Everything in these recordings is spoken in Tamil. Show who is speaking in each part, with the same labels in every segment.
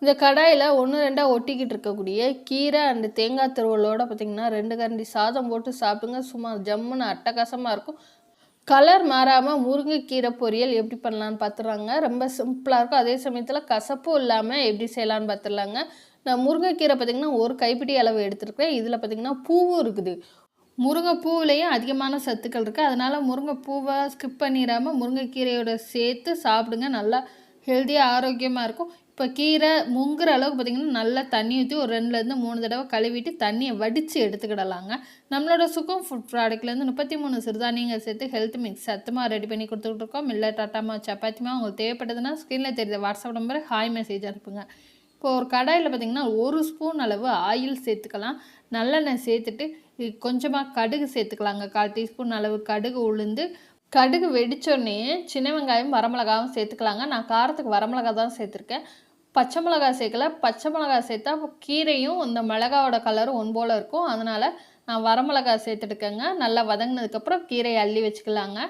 Speaker 1: இந்த கடாயில் 1 2 ஒட்டிக்கிட்டு இருக்கக்கூடிய கீரை அண்ட் தேங்காய் துருவலோட பார்த்திங்கன்னா 2 கரண்டி சாதம் போட்டு சாப்பிடுங்க. சும்மா ஜம்முன்னு அட்டகாசமாக இருக்கும். கலர் மாறாமல் முருங்கைக்கீரை பொரியல் எப்படி பண்ணலான்னு பார்த்துடுறாங்க. ரொம்ப சிம்பிளாக இருக்கும். அதே சமயத்தில் கசப்பும் இல்லாமல் எப்படி செய்யலான்னு பார்த்துடலாங்க. நான் முருங்கைக்கீரை பார்த்திங்கன்னா ஒரு கைப்பிடி அளவு எடுத்துருக்கேன். இதில் பார்த்திங்கன்னா பூவும் இருக்குது. முருங்கைப்பூவிலையும் அதிகமான சத்துக்கள் இருக்குது. அதனால் முருங்கைப்பூவை ஸ்கிப் பண்ணிடாமல் முருங்கைக்கீரையோட சேர்த்து சாப்பிடுங்க. நல்லா ஹெல்த்தியாக ஆரோக்கியமாக இருக்கும். இப்போ கீரை முங்குற அளவுக்கு பார்த்திங்கன்னா நல்லா தண்ணி ஊற்றி ஒரு 2லேருந்து 3 தடவை கழுவிட்டு தண்ணியை வடித்து எடுத்துக்கிடலாங்க. நம்மளோட சுகம் ஃபுட் ப்ராடக்ட்லேருந்து 33 சிறுதானியங்கள் சேர்த்து ஹெல்த் மிக்ஸ் சத்துமாக ரெடி பண்ணி கொடுத்துக்கிட்டு இருக்கோம். மில்லட் ஆட்டாமா சப்பாத்திமா உங்களுக்கு தேவைப்பட்டதுன்னா ஸ்க்ரீனில் தெரியுது வாட்ஸ்அப் நம்பர் ஹாய் மெசேஜ் அனுப்புங்க. இப்போ ஒரு கடாயில் பார்த்திங்கன்னா 1 ஸ்பூன் அளவு ஆயில் சேர்த்துக்கலாம். நல்லெண்ணெய் சேர்த்துட்டு கொஞ்சமாக கடுகு சேர்த்துக்கலாங்க. 1/4 டீஸ்பூன் அளவு கடுகு உளுந்து. கடுகு வெடித்தோடனே சின்ன வெங்காயம் வரமிளகாவும் சேர்த்துக்கலாங்க. நான் காரத்துக்கு வரமிளகா தான் சேர்த்துருக்கேன். பச்சை மிளகா சேர்க்கல. பச்சை மிளகா சேர்த்தா கீரையும் இந்த மிளகாவோட கலரும் ஒன் போல் இருக்கும். அதனால் நான் வரமிளகா சேர்த்துட்டுக்கேங்க. நல்லா வதங்கினதுக்கப்புறம் கீரையை அள்ளி வச்சுக்கலாங்க.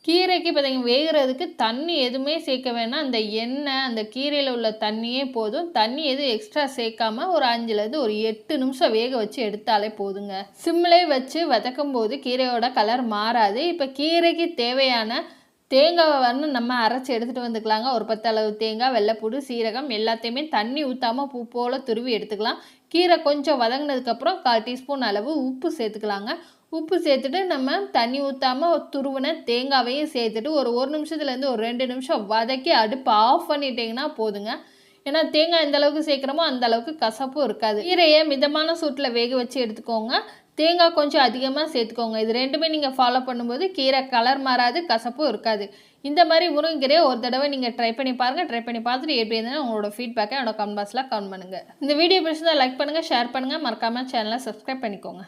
Speaker 1: கீரைக்கு பார்த்திங்கன்னா வேகிறதுக்கு தண்ணி எதுவுமே சேர்க்க வேணாம். அந்த எண்ணெய் அந்த கீரையில் உள்ள தண்ணியே போதும். தண்ணி எதுவும் எக்ஸ்ட்ரா சேர்க்காம ஒரு 5லேருந்து ஒரு 8 நிமிஷம் வேக வச்சு எடுத்தாலே போதுங்க. சிம்மிலே வச்சு வதக்கும் போது கீரையோட கலர் மாறாது. இப்போ கீரைக்கு தேவையான தேங்காவை வந்து நம்ம அரைச்சி எடுத்துகிட்டு வந்துக்கலாங்க. ஒரு 10 அளவு தேங்காய், வெள்ளைப்பூடு, சீரகம் எல்லாத்தையுமே தண்ணி ஊற்றாமல் பூ போல் துருவி எடுத்துக்கலாம். கீரை கொஞ்சம் வதங்கினதுக்கப்புறம் 1/4 டீஸ்பூன் அளவு உப்பு சேர்த்துக்கலாங்க. உப்பு சேர்த்துட்டு நம்ம தண்ணி ஊற்றாமல் துருவின தேங்காவையும் சேர்த்துட்டு ஒரு 1 நிமிஷத்துலேருந்து ஒரு 2 நிமிஷம் வதக்கி அடுப்பு ஆஃப் பண்ணிட்டீங்கன்னா போதுங்க. ஏன்னா தேங்காய் எந்த அளவுக்கு சேர்க்குறோமோ அந்த அளவுக்கு கசப்பும் இருக்காது. கீரையை மிதமான சூட்டில் வேக வச்சு எடுத்துக்கோங்க. தேங்காய் கொஞ்சம் அதிகமாக சேர்த்துக்கோங்க. இது 2மே நீங்கள் ஃபாலோ பண்ணும்போது கீரை கலர் மாறாது, கசப்பும் இருக்காது. இந்த மாதிரி முருங்கைக்கீரையை ஒரு தடவை நீங்கள் ட்ரை பண்ணி பாருங்கள். ட்ரை பண்ணி பார்த்துட்டு எப்படி இருந்தாலும் உங்களோட ஃபீட்பேக்கை என்னோட கமெண்ட் பாக்ஸில் கமெண்ட் பண்ணுங்கள். இந்த வீடியோ பிடிச்சிருந்தா லைக் பண்ணுங்கள், ஷேர் பண்ணுங்கள், மறக்காமல் சேனலை சப்ஸ்கிரைப் பண்ணிக்கோங்க.